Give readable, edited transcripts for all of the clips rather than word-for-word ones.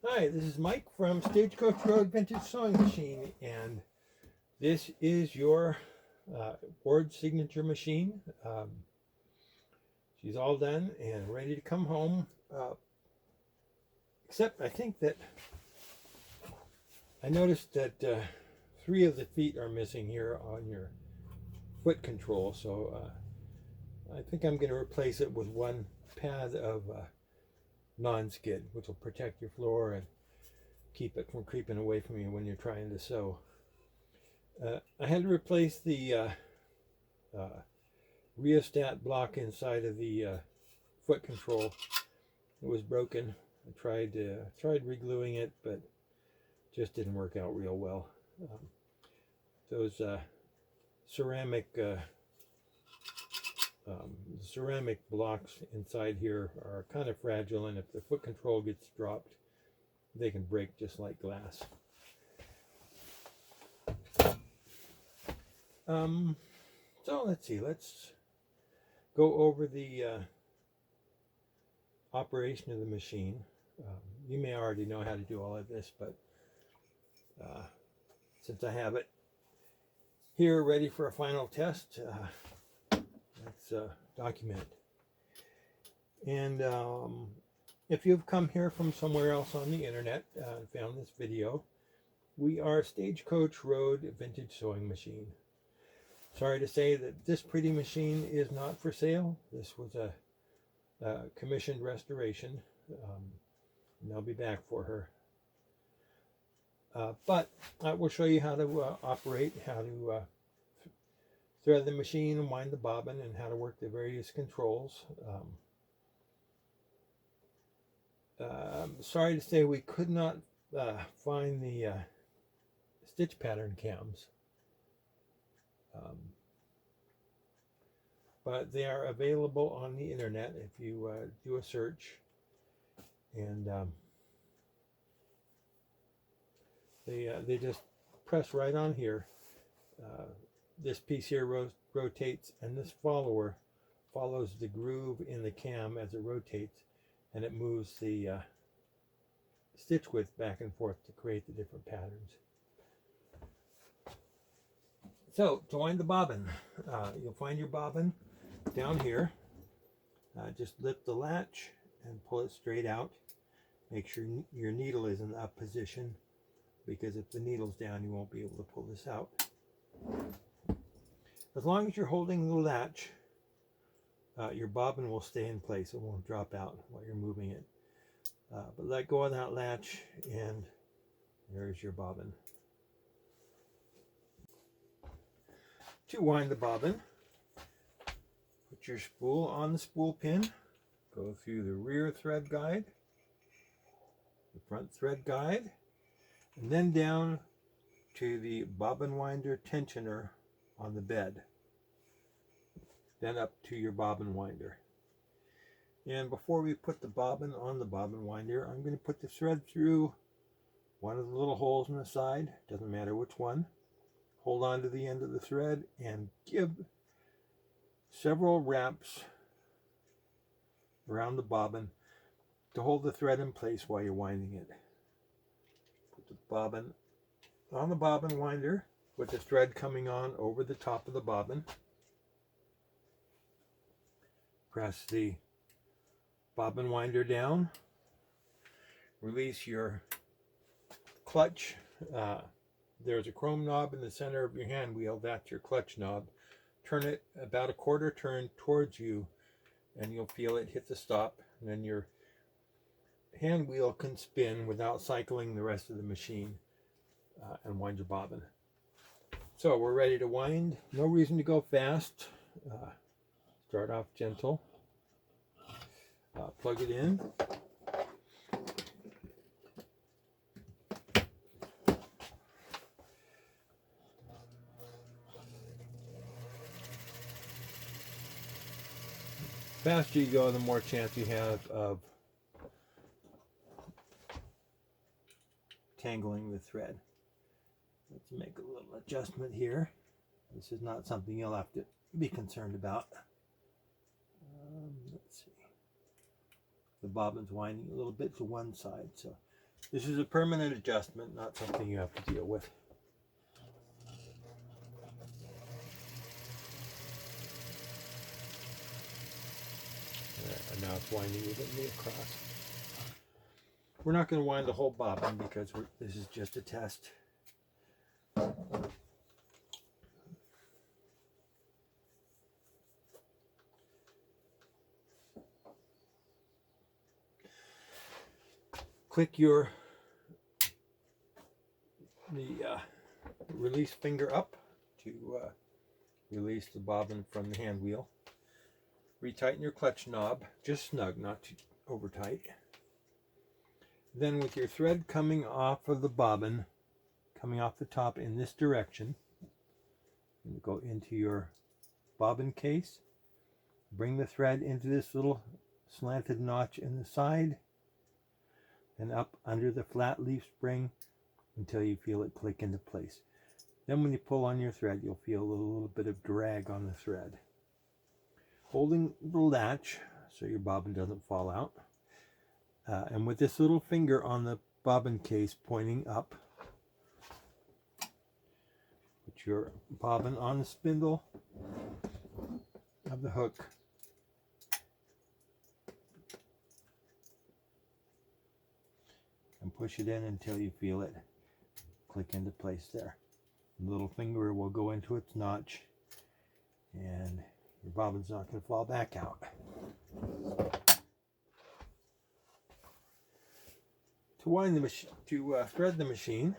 Hi, this is Mike from Stagecoach Road Vintage Sewing Machine, and this is your Ward signature machine. She's all done and ready to come home, except I think that I noticed that 3 of the feet are missing here on your foot control, so I think I'm going to replace it with one pad of non-skid, which will protect your floor and keep it from creeping away from you when you're trying to sew. I had to replace the rheostat block inside of the foot control. It was broken. I tried re-gluing it, but just didn't work out real well. Those ceramic blocks inside here are kind of fragile, and if the foot control gets dropped, they can break just like glass. So let's see, let's go over the operation of the machine. You may already know how to do all of this, but since I have it here ready for a final test, let's document it. And if you've come here from somewhere else on the internet and found this video, we are Stagecoach Road Vintage Sewing Machine. Sorry to say that this pretty machine is not for sale. This was a commissioned restoration, and I'll be back for her. But I will show you how to operate, how to thread the machine and wind the bobbin, and how to work the various controls. Sorry to say we could not find the stitch pattern cams, but they are available on the internet if you do a search, and they just press right on here. This piece here rotates, and this follower follows the groove in the cam as it rotates, and it moves the stitch width back and forth to create the different patterns. So to wind the bobbin, you'll find your bobbin down here. Just lift the latch and pull it straight out. Make sure your needle is in the up position, because if the needle's down, you won't be able to pull this out. As long as you're holding the latch, your bobbin will stay in place. It won't drop out while you're moving it. But let go of that latch, and there's your bobbin. To wind the bobbin, put your spool on the spool pin, go through the rear thread guide, the front thread guide, and then down to the bobbin winder tensioner on the bed, then up to your bobbin winder. And before we put the bobbin on the bobbin winder, I'm going to put the thread through one of the little holes in the side, doesn't matter which one. Hold on to the end of the thread and give several wraps around the bobbin to hold the thread in place while you're winding it. Put the bobbin on the bobbin winder with the thread coming on over the top of the bobbin. Press the bobbin winder down. Release your clutch. There's a chrome knob in the center of your hand wheel. That's your clutch knob. Turn it about a quarter turn towards you, and you'll feel it hit the stop. And then your hand wheel can spin without cycling the rest of the machine, and wind your bobbin. So we're ready to wind. No reason to go fast. Start off gentle. Plug it in. The faster you go, the more chance you have of tangling the thread. Let's make a little adjustment here. This is not something you'll have to be concerned about. Let's see. The bobbin's winding a little bit to one side, so This is a permanent adjustment, not something you have to deal with. And now it's winding evenly across. We're not going to wind the whole bobbin because this is just a test. Click the release finger up to release the bobbin from the hand wheel. Retighten your clutch knob, just snug, not too over tight. Then with your thread coming off of the bobbin, coming off the top in this direction, you go into your bobbin case, bring the thread into this little slanted notch in the side, and up under the flat leaf spring until you feel it click into place. Then when you pull on your thread, you'll feel a little bit of drag on the thread. Holding the latch so your bobbin doesn't fall out, and with this little finger on the bobbin case pointing up, put your bobbin on the spindle of the hook, and push it in until you feel it click into place there. The little finger will go into its notch and your bobbin's not going to fall back out. To wind the machine, thread the machine,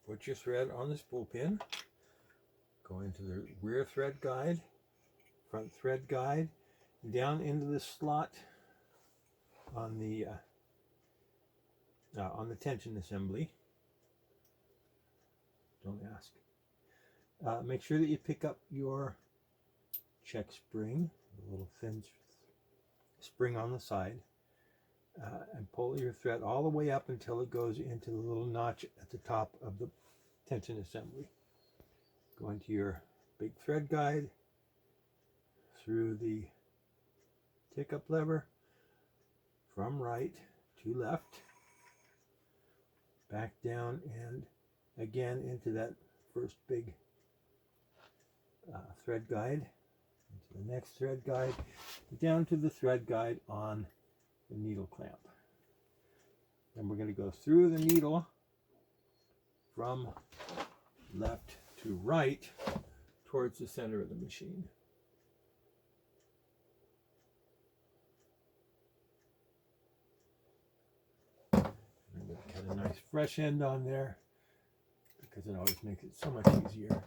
put your thread on the spool pin, go into the rear thread guide, front thread guide, down into the slot on the tension assembly. Don't ask. Make sure that you pick up your check spring, a little thin spring on the side, and pull your thread all the way up until it goes into the little notch at the top of the tension assembly. Go into your big thread guide, through the tick-up lever, from right to left, back down, and again into that first big thread guide, into the next thread guide, down to the thread guide on the needle clamp. Then we're going to go through the needle from left to right towards the center of the machine. I'm going to cut a nice fresh end on there because it always makes it so much easier.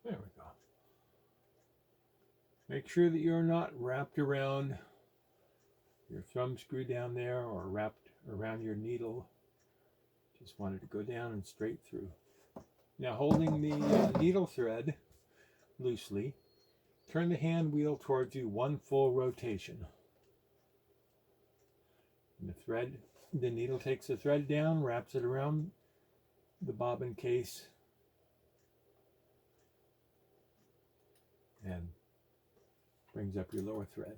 There we go. Make sure that you're not wrapped around your thumb screw down there or wrapped around your needle. Just want it to go down and straight through. Now, holding the needle thread loosely, turn the hand wheel towards you one full rotation. And the needle takes the thread down, wraps it around the bobbin case, and brings up your lower thread.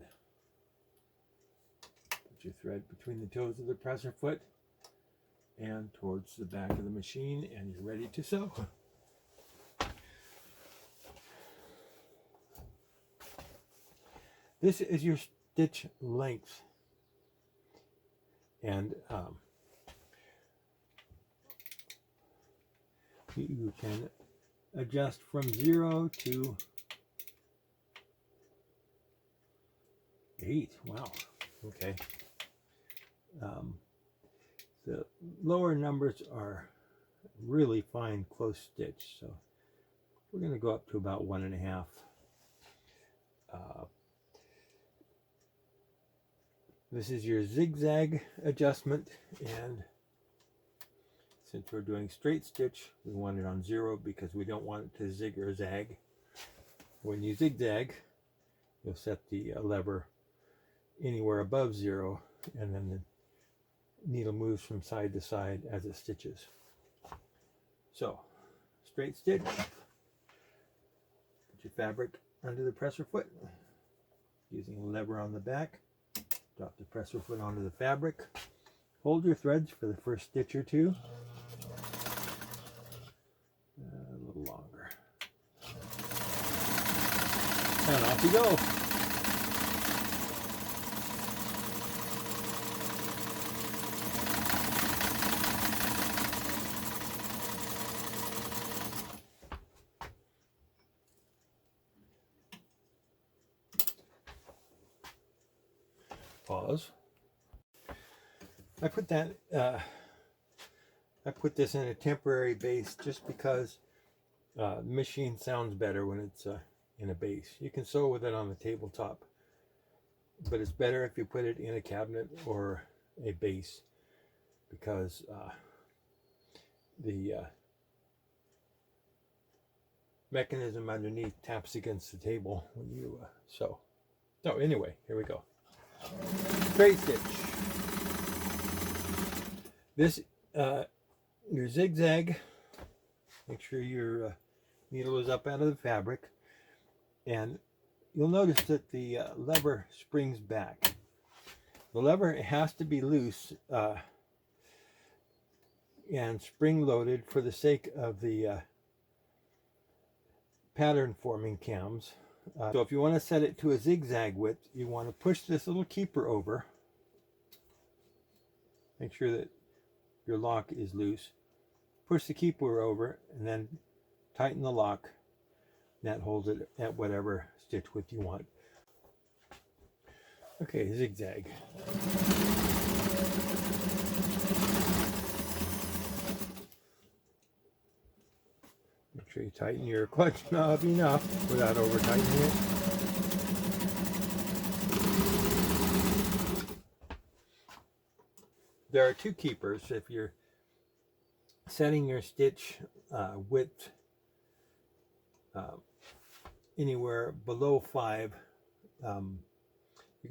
Put your thread between the toes of the presser foot and towards the back of the machine, and you're ready to sew. This is your stitch length, and you can adjust from 0 to 8. Wow. Okay. The lower numbers are really fine close stitch, so we're going to go up to about 1.5. This is your zigzag adjustment, and since we're doing straight stitch, we want it on 0 because we don't want it to zig or zag. When you zigzag, you'll set the lever anywhere above 0, and then the needle moves from side to side as it stitches. So, straight stitch. Put your fabric under the presser foot. Using a lever on the back. Drop the presser foot onto the fabric. Hold your threads for the first stitch or two. A little longer. And off you go. Pause. I put this in a temporary base just because the machine sounds better when it's in a base. You can sew with it on the tabletop, but it's better if you put it in a cabinet or a base because the mechanism underneath taps against the table when you sew. So anyway, here we go. Straight stitch. This your zigzag. Make sure your needle is up out of the fabric, and you'll notice that the lever springs back. The lever has to be loose and spring loaded for the sake of the pattern forming cams. So if you want to set it to a zigzag width, you want to push this little keeper over. Make sure that your lock is loose. Push the keeper over and then tighten the lock. That holds it at whatever stitch width you want. Okay, zigzag. Make sure you tighten your clutch knob enough without over tightening it. There are two keepers. If you're setting your stitch width anywhere below 5, you're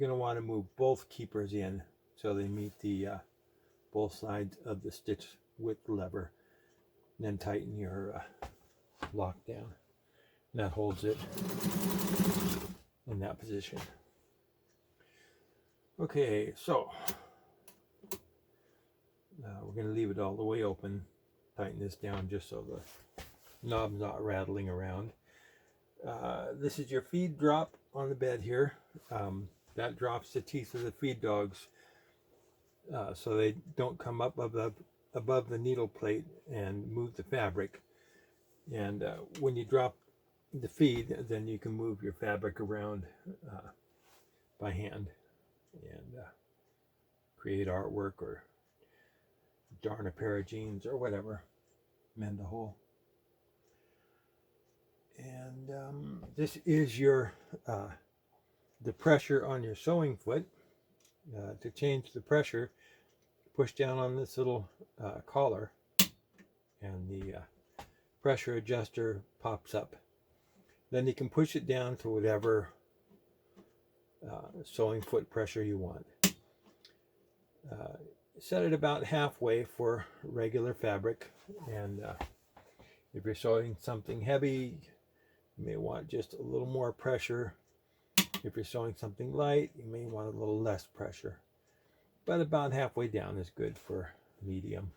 going to want to move both keepers in so they meet the both sides of the stitch width lever, and then tighten your lock down. And that holds it in that position. Okay, so we're going to leave it all the way open. Tighten this down just so the knob's not rattling around. This is your feed drop on the bed here. That drops the teeth of the feed dogs so they don't come up above the needle plate and move the fabric. And when you drop the feed, then you can move your fabric around by hand and create artwork or darn a pair of jeans or whatever, mend a hole. And this is your the pressure on your sewing foot. To change the pressure, push down on this little collar, and the pressure adjuster pops up. Then you can push it down to whatever sewing foot pressure you want. Set it about halfway for regular fabric, and if you're sewing something heavy, you may want just a little more pressure. If you're sewing something light, you may want a little less pressure. But about halfway down is good for medium.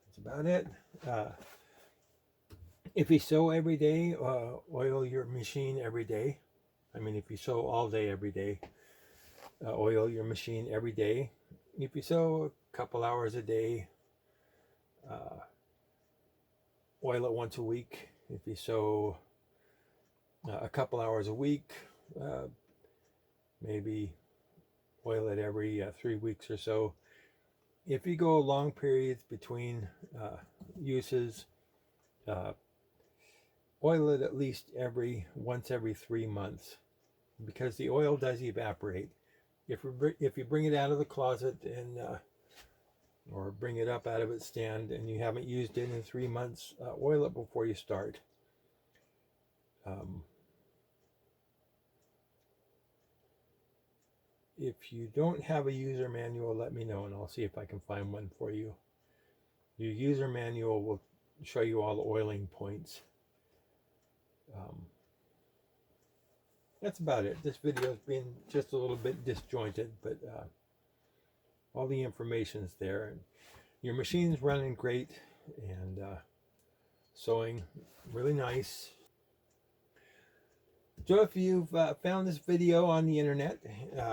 That's about it. If you sew every day, oil your machine every day. I mean, if you sew all day every day, oil your machine every day. If you sew a couple hours a day, oil it once a week. If you sew a couple hours a week, maybe oil it every 3 weeks or so. If you go long periods between uses, oil it at least once every 3 months, because the oil does evaporate. If you bring it out of the closet and or bring it up out of its stand and you haven't used it in 3 months, oil it before you start. If you don't have a user manual, let me know and I'll see if I can find one for you. Your user manual will show you all the oiling points. That's about it. This video has been just a little bit disjointed, but all the information's there. And your machine's running great and sewing really nice. So if you've found this video on the internet,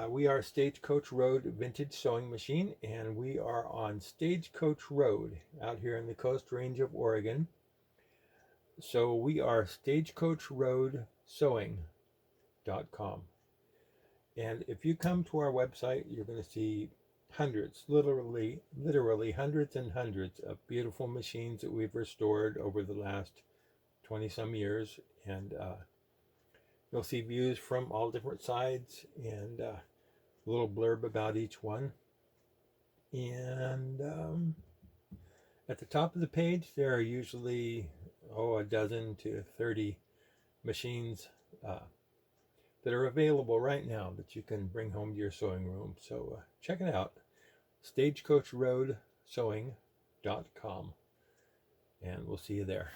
we are Stagecoach Road Vintage Sewing Machine, and we are on Stagecoach Road out here in the Coast Range of Oregon. So we are stagecoachroadsewing.com. And if you come to our website, you're going to see hundreds, literally hundreds and hundreds of beautiful machines that we've restored over the last 20-some years. And you'll see views from all different sides and a little blurb about each one. And at the top of the page, there are usually a dozen to 30 machines that are available right now that you can bring home to your sewing room. So check it out, stagecoachroadsewing.com, and we'll see you there.